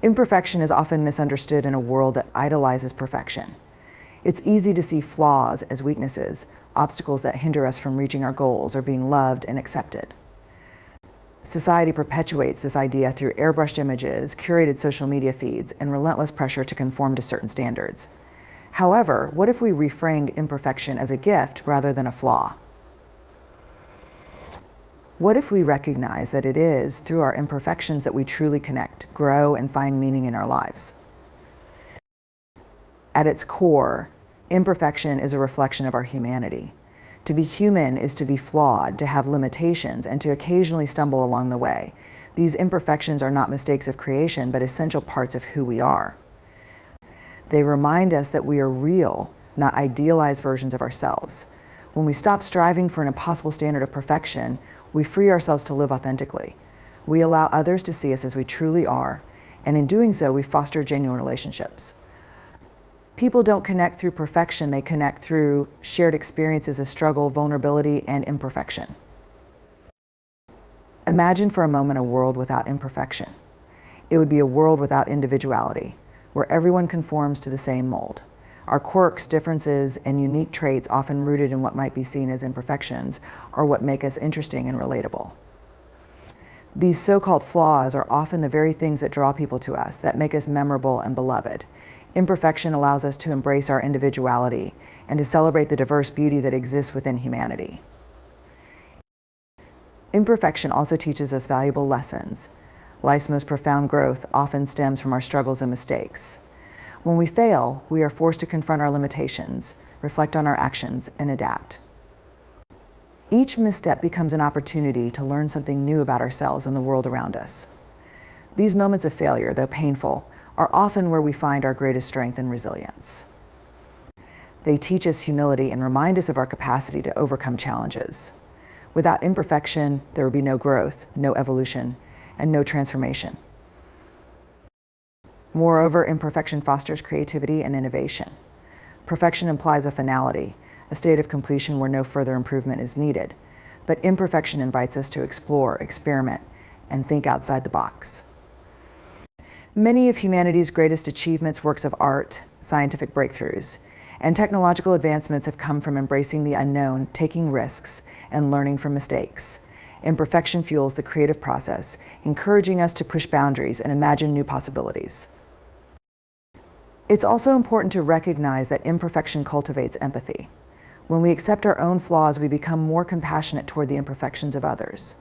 Imperfection is often misunderstood in a world that idolizes perfection. It's easy to see flaws as weaknesses, obstacles that hinder us from reaching our goals or being loved and accepted. Society perpetuates this idea through airbrushed images, curated social media feeds, and relentless pressure to conform to certain standards. However, what if we reframed imperfection as a gift rather than a flaw? What if we recognize that it is through our imperfections that we truly connect, grow, and find meaning in our lives? At its core, imperfection is a reflection of our humanity. To be human is to be flawed, to have limitations, and to occasionally stumble along the way. These imperfections are not mistakes of creation, but essential parts of who we are. They remind us that we are real, not idealized versions of ourselves. When we stop striving for an impossible standard of perfection, we free ourselves to live authentically. We allow others to see us as we truly are, and in doing so, we foster genuine relationships. People don't connect through perfection, they connect through shared experiences of struggle, vulnerability, and imperfection. Imagine for a moment a world without imperfection. It would be a world without individuality, where everyone conforms to the same mold. Our quirks, differences, and unique traits, often rooted in what might be seen as imperfections, are what make us interesting and relatable. These so-called flaws are often the very things that draw people to us, that make us memorable and beloved. Imperfection allows us to embrace our individuality and to celebrate the diverse beauty that exists within humanity. Imperfection also teaches us valuable lessons. Life's most profound growth often stems from our struggles and mistakes. When we fail, we are forced to confront our limitations, reflect on our actions, and adapt. Each misstep becomes an opportunity to learn something new about ourselves and the world around us. These moments of failure, though painful, are often where we find our greatest strength and resilience. They teach us humility and remind us of our capacity to overcome challenges. Without imperfection, there would be no growth, no evolution, and no transformation. Moreover, imperfection fosters creativity and innovation. Perfection implies a finality, a state of completion where no further improvement is needed. But imperfection invites us to explore, experiment, and think outside the box. Many of humanity's greatest achievements, works of art, scientific breakthroughs, and technological advancements have come from embracing the unknown, taking risks, and learning from mistakes. Imperfection fuels the creative process, encouraging us to push boundaries and imagine new possibilities. It's also important to recognize that imperfection cultivates empathy. When we accept our own flaws, we become more compassionate toward the imperfections of others.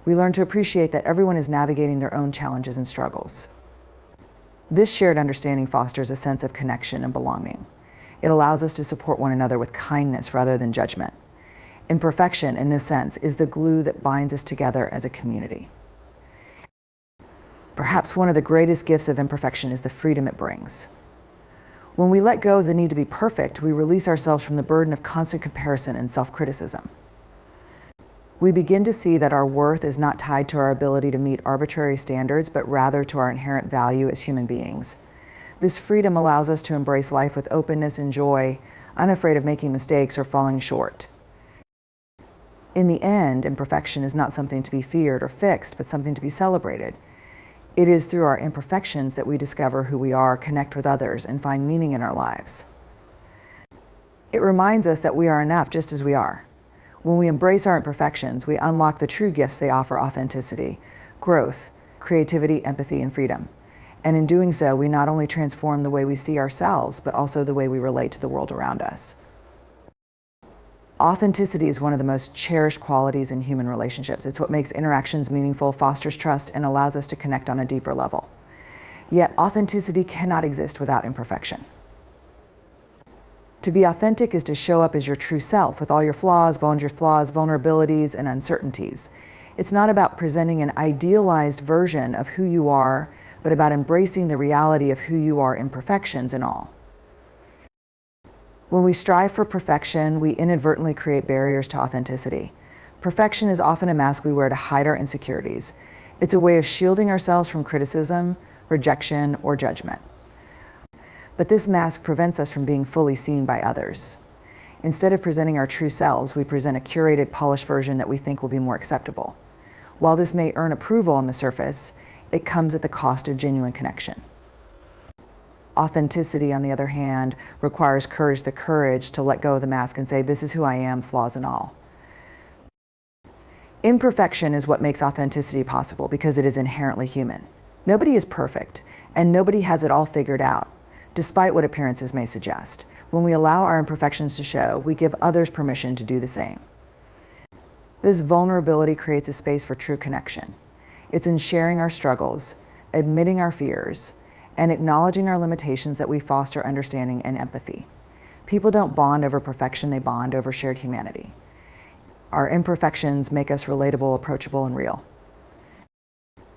We learn to appreciate that everyone is navigating their own challenges and struggles. This shared understanding fosters a sense of connection and belonging. It allows us to support one another with kindness rather than judgment. Imperfection, in this sense, is the glue that binds us together as a community. Perhaps one of the greatest gifts of imperfection is the freedom it brings. When we let go of the need to be perfect, we release ourselves from the burden of constant comparison and self-criticism. We begin to see that our worth is not tied to our ability to meet arbitrary standards, but rather to our inherent value as human beings. This freedom allows us to embrace life with openness and joy, unafraid of making mistakes or falling short. In the end, imperfection is not something to be feared or fixed, but something to be celebrated. It is through our imperfections that we discover who we are, connect with others, and find meaning in our lives. It reminds us that we are enough just as we are. When we embrace our imperfections, we unlock the true gifts they offer: authenticity, growth, creativity, empathy, and freedom. And in doing so, we not only transform the way we see ourselves, but also the way we relate to the world around us. Authenticity is one of the most cherished qualities in human relationships. It's what makes interactions meaningful, fosters trust, and allows us to connect on a deeper level. Yet, authenticity cannot exist without imperfection. To be authentic is to show up as your true self, with all your flaws, vulnerabilities, and uncertainties. It's not about presenting an idealized version of who you are, but about embracing the reality of who you are, imperfections and all. When we strive for perfection, we inadvertently create barriers to authenticity. Perfection is often a mask we wear to hide our insecurities. It's a way of shielding ourselves from criticism, rejection, or judgment. But this mask prevents us from being fully seen by others. Instead of presenting our true selves, we present a curated, polished version that we think will be more acceptable. While this may earn approval on the surface, it comes at the cost of genuine connection. Authenticity, on the other hand, requires the courage to let go of the mask and say, this is who I am, flaws and all. Imperfection is what makes authenticity possible because it is inherently human. Nobody is perfect, and nobody has it all figured out, despite what appearances may suggest. When we allow our imperfections to show, we give others permission to do the same. This vulnerability creates a space for true connection. It's in sharing our struggles, admitting our fears, and acknowledging our limitations that we foster understanding and empathy. People don't bond over perfection, they bond over shared humanity. Our imperfections make us relatable, approachable, and real.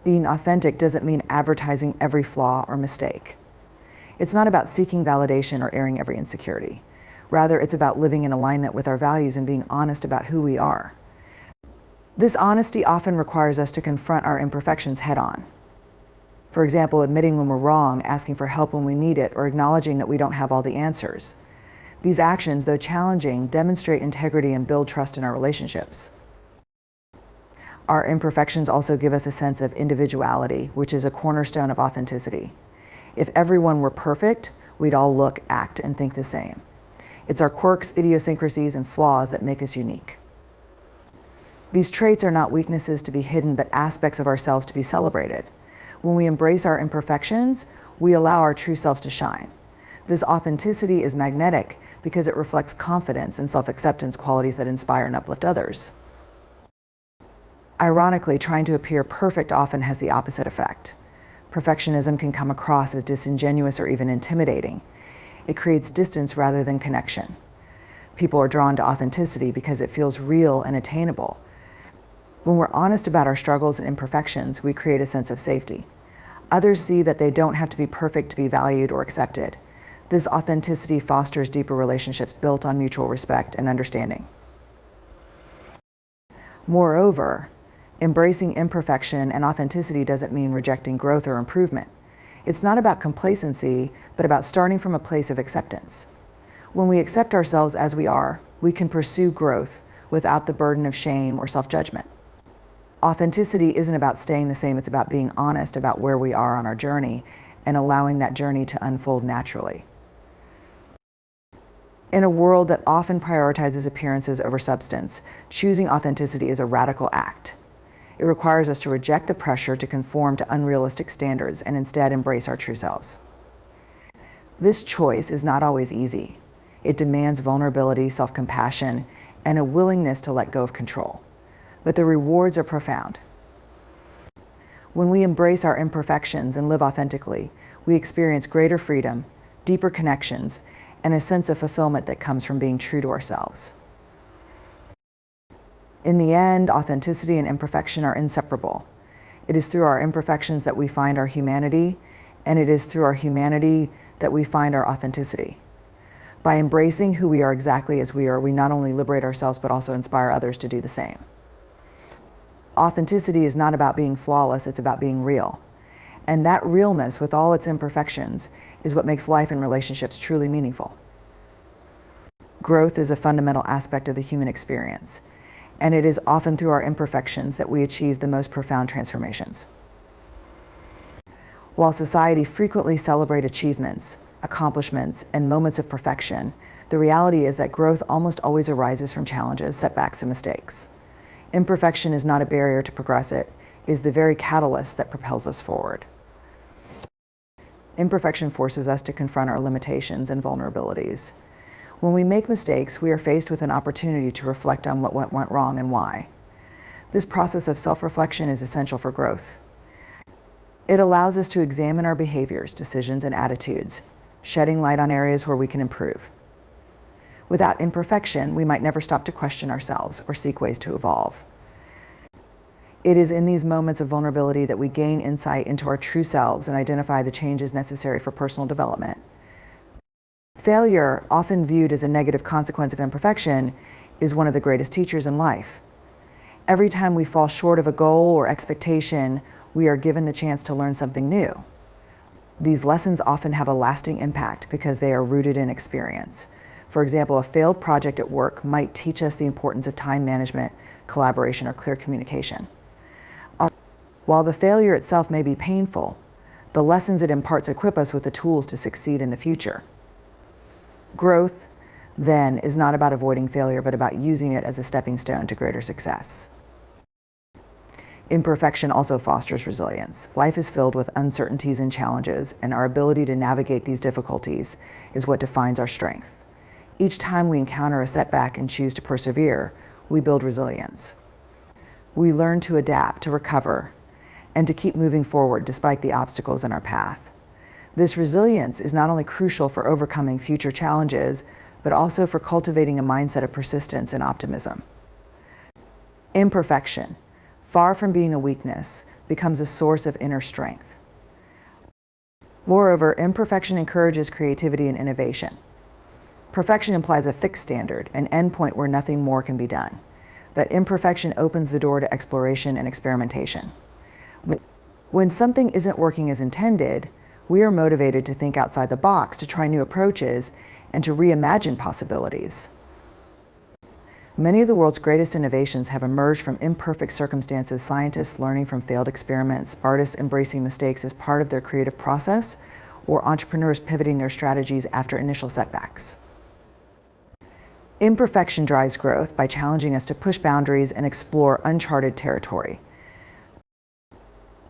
Being authentic doesn't mean advertising every flaw or mistake. It's not about seeking validation or airing every insecurity. Rather, it's about living in alignment with our values and being honest about who we are. This honesty often requires us to confront our imperfections head-on. For example, admitting when we're wrong, asking for help when we need it, or acknowledging that we don't have all the answers. These actions, though challenging, demonstrate integrity and build trust in our relationships. Our imperfections also give us a sense of individuality, which is a cornerstone of authenticity. If everyone were perfect, we'd all look, act, and think the same. It's our quirks, idiosyncrasies, and flaws that make us unique. These traits are not weaknesses to be hidden, but aspects of ourselves to be celebrated. When we embrace our imperfections, we allow our true selves to shine. This authenticity is magnetic because it reflects confidence and self-acceptance, qualities that inspire and uplift others. Ironically, trying to appear perfect often has the opposite effect. Perfectionism can come across as disingenuous or even intimidating. It creates distance rather than connection. People are drawn to authenticity because it feels real and attainable. When we're honest about our struggles and imperfections, we create a sense of safety. Others see that they don't have to be perfect to be valued or accepted. This authenticity fosters deeper relationships built on mutual respect and understanding. Moreover, embracing imperfection and authenticity doesn't mean rejecting growth or improvement. It's not about complacency, but about starting from a place of acceptance. When we accept ourselves as we are, we can pursue growth without the burden of shame or self-judgment. Authenticity isn't about staying the same, it's about being honest about where we are on our journey and allowing that journey to unfold naturally. In a world that often prioritizes appearances over substance, choosing authenticity is a radical act. It requires us to reject the pressure to conform to unrealistic standards and instead embrace our true selves. This choice is not always easy. It demands vulnerability, self-compassion, and a willingness to let go of control. But the rewards are profound. When we embrace our imperfections and live authentically, we experience greater freedom, deeper connections, and a sense of fulfillment that comes from being true to ourselves. In the end, authenticity and imperfection are inseparable. It is through our imperfections that we find our humanity, and it is through our humanity that we find our authenticity. By embracing who we are exactly as we are, we not only liberate ourselves, but also inspire others to do the same. Authenticity is not about being flawless, it's about being real. And that realness, with all its imperfections, is what makes life and relationships truly meaningful. Growth is a fundamental aspect of the human experience, and it is often through our imperfections that we achieve the most profound transformations. While society frequently celebrates achievements, accomplishments, and moments of perfection, the reality is that growth almost always arises from challenges, setbacks, and mistakes. Imperfection is not a barrier to progress, it is the very catalyst that propels us forward. Imperfection forces us to confront our limitations and vulnerabilities. When we make mistakes, we are faced with an opportunity to reflect on what went wrong and why. This process of self-reflection is essential for growth. It allows us to examine our behaviors, decisions, and attitudes, shedding light on areas where we can improve. Without imperfection, we might never stop to question ourselves or seek ways to evolve. It is in these moments of vulnerability that we gain insight into our true selves and identify the changes necessary for personal development. Failure, often viewed as a negative consequence of imperfection, is one of the greatest teachers in life. Every time we fall short of a goal or expectation, we are given the chance to learn something new. These lessons often have a lasting impact because they are rooted in experience. For example, a failed project at work might teach us the importance of time management, collaboration, or clear communication. While the failure itself may be painful, the lessons it imparts equip us with the tools to succeed in the future. Growth, then, is not about avoiding failure, but about using it as a stepping stone to greater success. Imperfection also fosters resilience. Life is filled with uncertainties and challenges, and our ability to navigate these difficulties is what defines our strength. Each time we encounter a setback and choose to persevere, we build resilience. We learn to adapt, to recover, and to keep moving forward despite the obstacles in our path. This resilience is not only crucial for overcoming future challenges, but also for cultivating a mindset of persistence and optimism. Imperfection, far from being a weakness, becomes a source of inner strength. Moreover, imperfection encourages creativity and innovation. Perfection implies a fixed standard, an endpoint where nothing more can be done. But imperfection opens the door to exploration and experimentation. When something isn't working as intended, we are motivated to think outside the box, to try new approaches, and to reimagine possibilities. Many of the world's greatest innovations have emerged from imperfect circumstances, scientists learning from failed experiments, artists embracing mistakes as part of their creative process, or entrepreneurs pivoting their strategies after initial setbacks. Imperfection drives growth by challenging us to push boundaries and explore uncharted territory.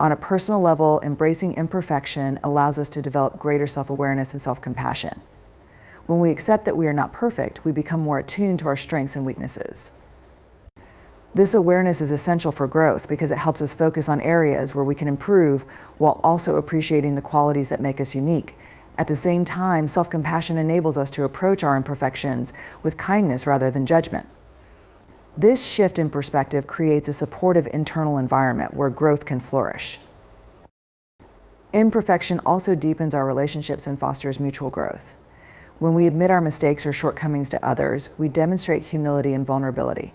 On a personal level, embracing imperfection allows us to develop greater self-awareness and self-compassion. When we accept that we are not perfect, we become more attuned to our strengths and weaknesses. This awareness is essential for growth because it helps us focus on areas where we can improve while also appreciating the qualities that make us unique. At the same time, self-compassion enables us to approach our imperfections with kindness rather than judgment. This shift in perspective creates a supportive internal environment where growth can flourish. Imperfection also deepens our relationships and fosters mutual growth. When we admit our mistakes or shortcomings to others, we demonstrate humility and vulnerability.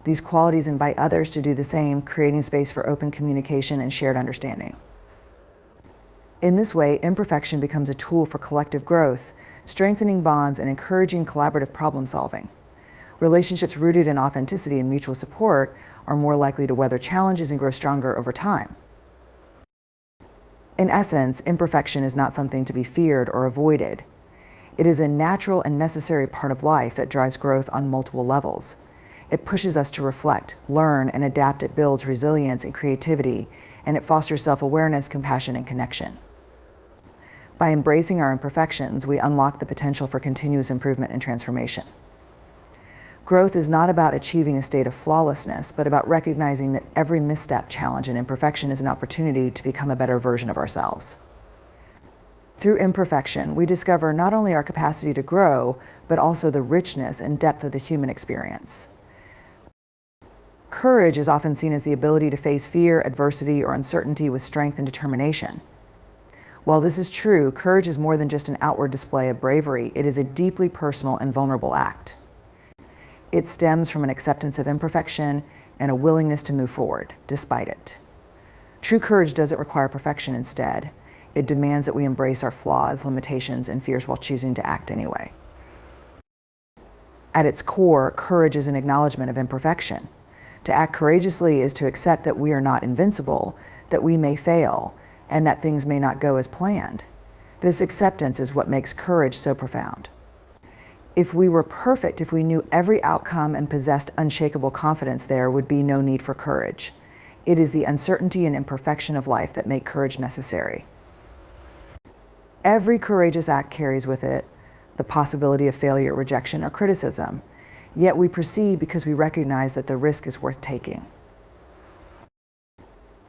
These qualities invite others to do the same, creating space for open communication and shared understanding. In this way, imperfection becomes a tool for collective growth, strengthening bonds and encouraging collaborative problem solving. Relationships rooted in authenticity and mutual support are more likely to weather challenges and grow stronger over time. In essence, imperfection is not something to be feared or avoided. It is a natural and necessary part of life that drives growth on multiple levels. It pushes us to reflect, learn, and adapt. It builds resilience and creativity, and it fosters self-awareness, compassion, and connection. By embracing our imperfections, we unlock the potential for continuous improvement and transformation. Growth is not about achieving a state of flawlessness, but about recognizing that every misstep, challenge, and imperfection is an opportunity to become a better version of ourselves. Through imperfection, we discover not only our capacity to grow, but also the richness and depth of the human experience. Courage is often seen as the ability to face fear, adversity, or uncertainty with strength and determination. While this is true, courage is more than just an outward display of bravery. It is a deeply personal and vulnerable act. It stems from an acceptance of imperfection and a willingness to move forward, despite it. True courage doesn't require perfection. Instead, it demands that we embrace our flaws, limitations, and fears while choosing to act anyway. At its core, courage is an acknowledgement of imperfection. To act courageously is to accept that we are not invincible, that we may fail, and that things may not go as planned. This acceptance is what makes courage so profound. If we were perfect, if we knew every outcome and possessed unshakable confidence, there would be no need for courage. It is the uncertainty and imperfection of life that make courage necessary. Every courageous act carries with it the possibility of failure, rejection, or criticism, yet we proceed because we recognize that the risk is worth taking.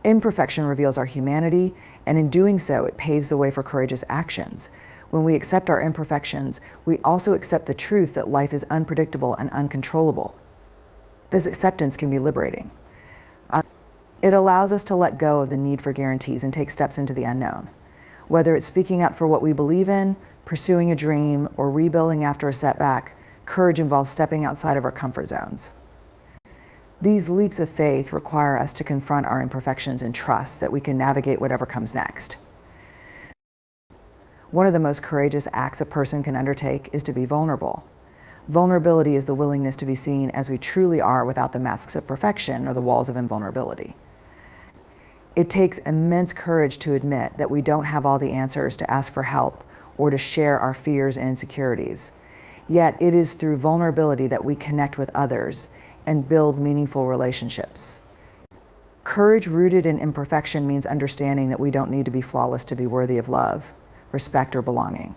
Imperfection reveals our humanity, and in doing so, it paves the way for courageous actions. When we accept our imperfections, we also accept the truth that life is unpredictable and uncontrollable. This acceptance can be liberating. It allows us to let go of the need for guarantees and take steps into the unknown. Whether it's speaking up for what we believe in, pursuing a dream, or rebuilding after a setback, courage involves stepping outside of our comfort zones. These leaps of faith require us to confront our imperfections and trust that we can navigate whatever comes next. One of the most courageous acts a person can undertake is to be vulnerable. Vulnerability is the willingness to be seen as we truly are without the masks of perfection or the walls of invulnerability. It takes immense courage to admit that we don't have all the answers, to ask for help, or to share our fears and insecurities. Yet it is through vulnerability that we connect with others and build meaningful relationships. Courage rooted in imperfection means understanding that we don't need to be flawless to be worthy of love, respect, or belonging.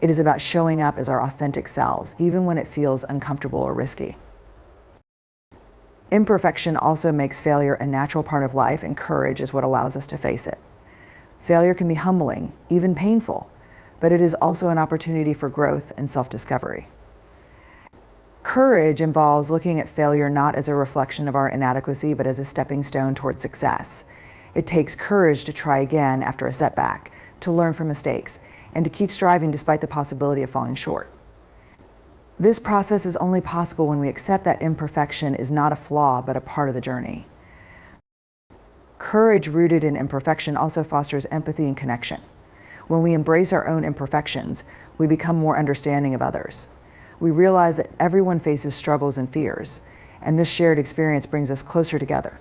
It is about showing up as our authentic selves, even when it feels uncomfortable or risky. Imperfection also makes failure a natural part of life, and courage is what allows us to face it. Failure can be humbling, even painful, but it is also an opportunity for growth and self-discovery. Courage involves looking at failure not as a reflection of our inadequacy, but as a stepping stone toward success. It takes courage to try again after a setback, to learn from mistakes, and to keep striving despite the possibility of falling short. This process is only possible when we accept that imperfection is not a flaw, but a part of the journey. Courage rooted in imperfection also fosters empathy and connection. When we embrace our own imperfections, we become more understanding of others. We realize that everyone faces struggles and fears, and this shared experience brings us closer together.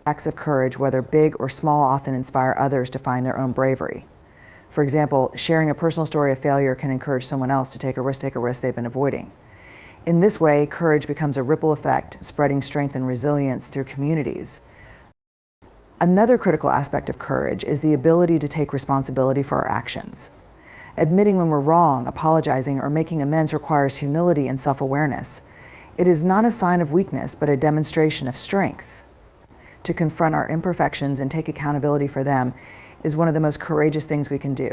Acts of courage, whether big or small, often inspire others to find their own bravery. For example, sharing a personal story of failure can encourage someone else to take a risk they've been avoiding. In this way, courage becomes a ripple effect, spreading strength and resilience through communities. Another critical aspect of courage is the ability to take responsibility for our actions. Admitting when we're wrong, apologizing, or making amends requires humility and self-awareness. It is not a sign of weakness, but a demonstration of strength. To confront our imperfections and take accountability for them is one of the most courageous things we can do.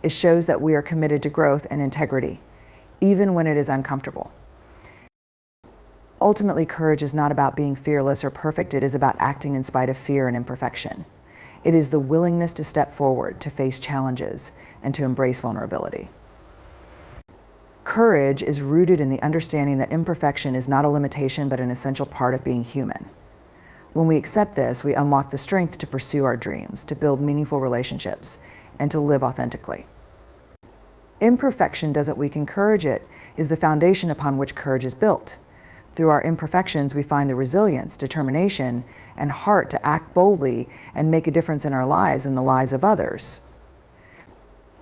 It shows that we are committed to growth and integrity, even when it is uncomfortable. Ultimately, courage is not about being fearless or perfect. It is about acting in spite of fear and imperfection. It is the willingness to step forward, to face challenges, and to embrace vulnerability. Courage is rooted in the understanding that imperfection is not a limitation, but an essential part of being human. When we accept this, we unlock the strength to pursue our dreams, to build meaningful relationships, and to live authentically. Imperfection doesn't weaken courage, it is the foundation upon which courage is built. Through our imperfections, we find the resilience, determination, and heart to act boldly and make a difference in our lives and the lives of others.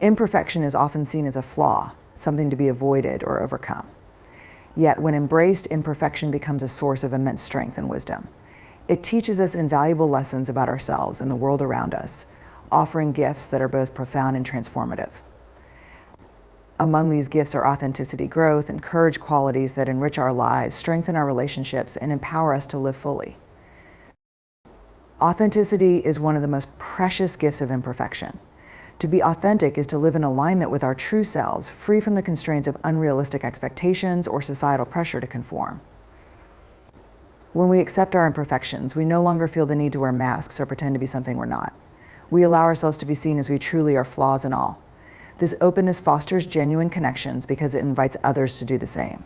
Imperfection is often seen as a flaw, something to be avoided or overcome. Yet, when embraced, imperfection becomes a source of immense strength and wisdom. It teaches us invaluable lessons about ourselves and the world around us, offering gifts that are both profound and transformative. Among these gifts are authenticity, growth, and courage, qualities that enrich our lives, strengthen our relationships, and empower us to live fully. Authenticity is one of the most precious gifts of imperfection. To be authentic is to live in alignment with our true selves, free from the constraints of unrealistic expectations or societal pressure to conform. When we accept our imperfections, we no longer feel the need to wear masks or pretend to be something we're not. We allow ourselves to be seen as we truly are, flaws and all. This openness fosters genuine connections because it invites others to do the same.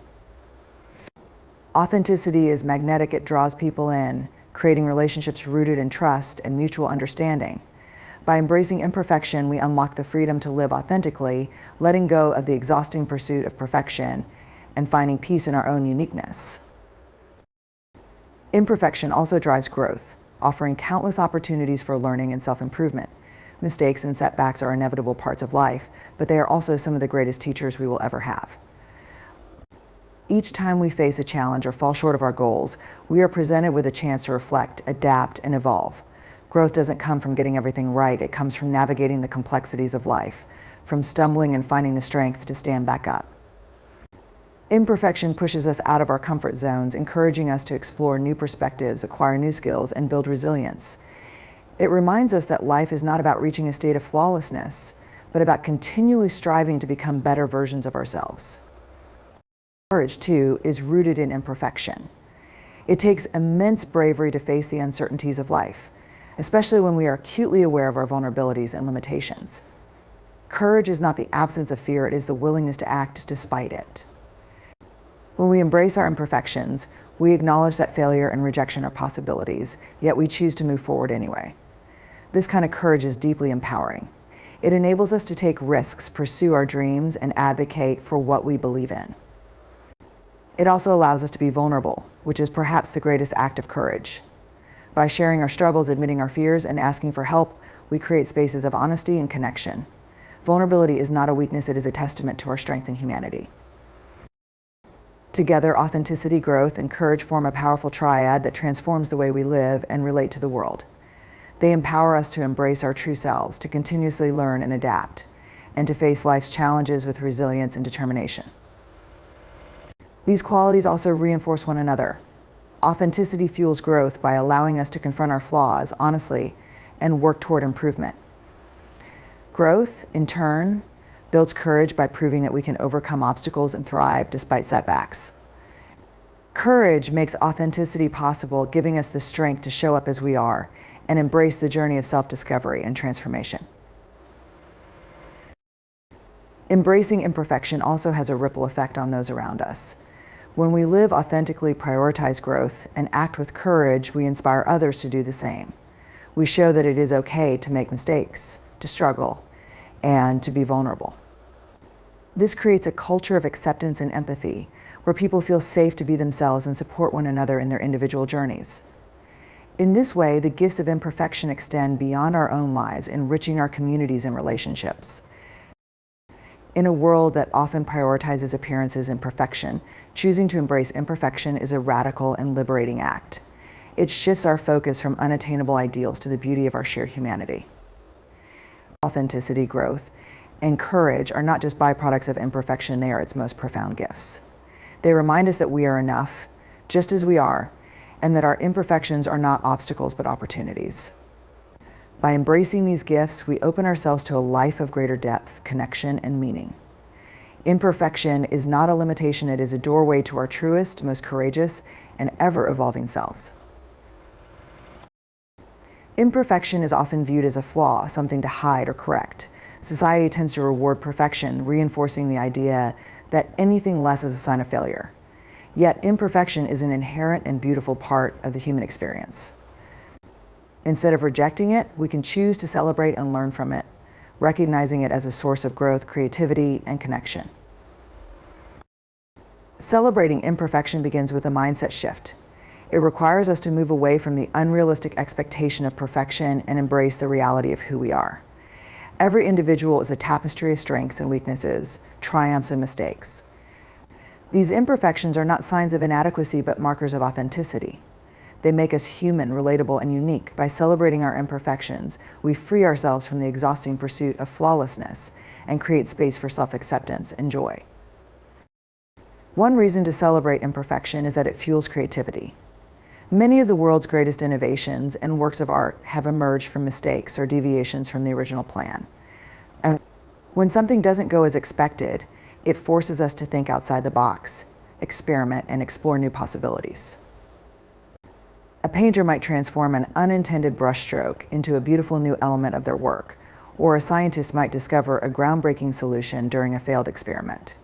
Authenticity is magnetic. It draws people in, creating relationships rooted in trust and mutual understanding. By embracing imperfection, we unlock the freedom to live authentically, letting go of the exhausting pursuit of perfection and finding peace in our own uniqueness. Imperfection also drives growth, offering countless opportunities for learning and self-improvement. Mistakes and setbacks are inevitable parts of life, but they are also some of the greatest teachers we will ever have. Each time we face a challenge or fall short of our goals, we are presented with a chance to reflect, adapt, and evolve. Growth doesn't come from getting everything right. It comes from navigating the complexities of life, from stumbling and finding the strength to stand back up. Imperfection pushes us out of our comfort zones, encouraging us to explore new perspectives, acquire new skills, and build resilience. It reminds us that life is not about reaching a state of flawlessness, but about continually striving to become better versions of ourselves. Courage, too, is rooted in imperfection. It takes immense bravery to face the uncertainties of life, especially when we are acutely aware of our vulnerabilities and limitations. Courage is not the absence of fear, it is the willingness to act despite it. When we embrace our imperfections, we acknowledge that failure and rejection are possibilities, yet we choose to move forward anyway. This kind of courage is deeply empowering. It enables us to take risks, pursue our dreams, and advocate for what we believe in. It also allows us to be vulnerable, which is perhaps the greatest act of courage. By sharing our struggles, admitting our fears, and asking for help, we create spaces of honesty and connection. Vulnerability is not a weakness, it is a testament to our strength and humanity. Together, authenticity, growth, and courage form a powerful triad that transforms the way we live and relate to the world. They empower us to embrace our true selves, to continuously learn and adapt, and to face life's challenges with resilience and determination. These qualities also reinforce one another. Authenticity fuels growth by allowing us to confront our flaws honestly and work toward improvement. Growth, in turn, builds courage by proving that we can overcome obstacles and thrive despite setbacks. Courage makes authenticity possible, giving us the strength to show up as we are and embrace the journey of self-discovery and transformation. Embracing imperfection also has a ripple effect on those around us. When we live authentically, prioritize growth, and act with courage, we inspire others to do the same. We show that it is okay to make mistakes, to struggle, and to be vulnerable. This creates a culture of acceptance and empathy, where people feel safe to be themselves and support one another in their individual journeys. In this way, the gifts of imperfection extend beyond our own lives, enriching our communities and relationships. In a world that often prioritizes appearances and perfection, choosing to embrace imperfection is a radical and liberating act. It shifts our focus from unattainable ideals to the beauty of our shared humanity. Authenticity, growth, and courage are not just byproducts of imperfection, they are its most profound gifts. They remind us that we are enough, just as we are, and that our imperfections are not obstacles but opportunities. By embracing these gifts, we open ourselves to a life of greater depth, connection, and meaning. Imperfection is not a limitation, it is a doorway to our truest, most courageous, and ever-evolving selves. Imperfection is often viewed as a flaw, something to hide or correct. Society tends to reward perfection, reinforcing the idea that anything less is a sign of failure. Yet imperfection is an inherent and beautiful part of the human experience. Instead of rejecting it, we can choose to celebrate and learn from it, recognizing it as a source of growth, creativity, and connection. Celebrating imperfection begins with a mindset shift. It requires us to move away from the unrealistic expectation of perfection and embrace the reality of who we are. Every individual is a tapestry of strengths and weaknesses, triumphs and mistakes. These imperfections are not signs of inadequacy, but markers of authenticity. They make us human, relatable, and unique. By celebrating our imperfections, we free ourselves from the exhausting pursuit of flawlessness and create space for self-acceptance and joy. One reason to celebrate imperfection is that it fuels creativity. Many of the world's greatest innovations and works of art have emerged from mistakes or deviations from the original plan. And when something doesn't go as expected, it forces us to think outside the box, experiment, and explore new possibilities. A painter might transform an unintended brushstroke into a beautiful new element of their work, or a scientist might discover a groundbreaking solution during a failed experiment.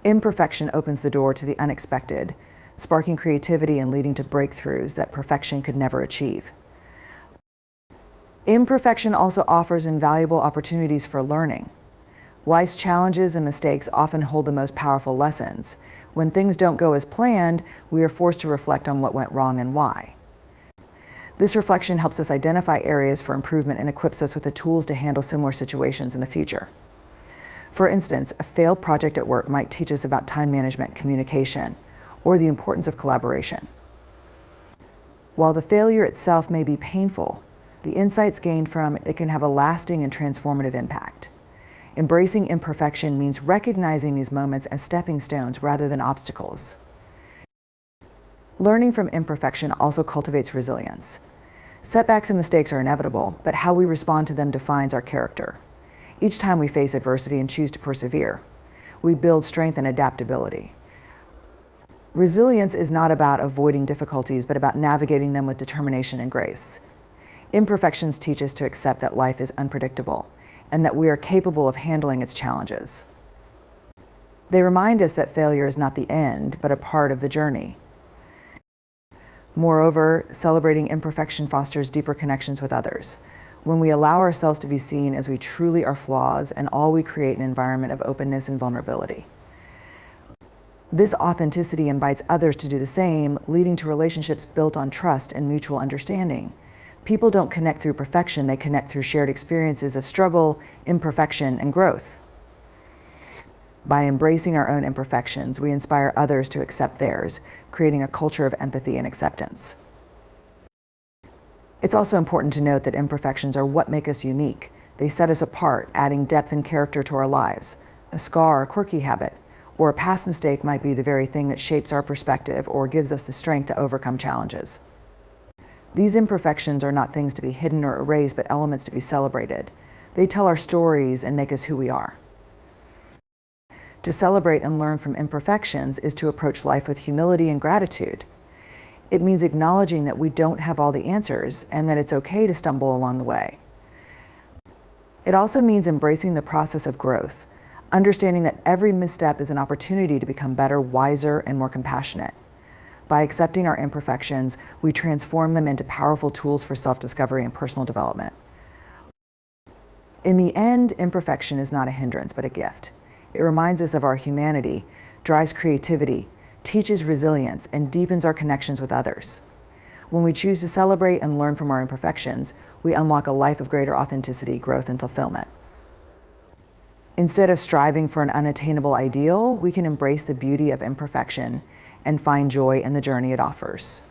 Imperfection opens the door to the unexpected, sparking creativity and leading to breakthroughs that perfection could never achieve. Imperfection also offers invaluable opportunities for learning. Life's challenges and mistakes often hold the most powerful lessons. When things don't go as planned, we are forced to reflect on what went wrong and why. This reflection helps us identify areas for improvement and equips us with the tools to handle similar situations in the future. For instance, a failed project at work might teach us about time management, communication, or the importance of collaboration. While the failure itself may be painful, the insights gained from it can have a lasting and transformative impact. Embracing imperfection means recognizing these moments as stepping stones rather than obstacles. Learning from imperfection also cultivates resilience. Setbacks and mistakes are inevitable, but how we respond to them defines our character. Each time we face adversity and choose to persevere, we build strength and adaptability. Resilience is not about avoiding difficulties, but about navigating them with determination and grace. Imperfections teach us to accept that life is unpredictable and that we are capable of handling its challenges. They remind us that failure is not the end, but a part of the journey. Moreover, celebrating imperfection fosters deeper connections with others. When we allow ourselves to be seen as we truly are flaws and all, we create an environment of openness and vulnerability. This authenticity invites others to do the same, leading to relationships built on trust and mutual understanding. People don't connect through perfection, they connect through shared experiences of struggle, imperfection, and growth. By embracing our own imperfections, we inspire others to accept theirs, creating a culture of empathy and acceptance. It's also important to note that imperfections are what make us unique. They set us apart, adding depth and character to our lives. A scar, a quirky habit, or a past mistake might be the very thing that shapes our perspective or gives us the strength to overcome challenges. These imperfections are not things to be hidden or erased, but elements to be celebrated. They tell our stories and make us who we are. To celebrate and learn from imperfections is to approach life with humility and gratitude. It means acknowledging that we don't have all the answers and that it's okay to stumble along the way. It also means embracing the process of growth, understanding that every misstep is an opportunity to become better, wiser, and more compassionate. By accepting our imperfections, we transform them into powerful tools for self-discovery and personal development. In the end, imperfection is not a hindrance, but a gift. It reminds us of our humanity, drives creativity, teaches resilience, and deepens our connections with others. When we choose to celebrate and learn from our imperfections, we unlock a life of greater authenticity, growth, and fulfillment. Instead of striving for an unattainable ideal, we can embrace the beauty of imperfection and find joy in the journey it offers.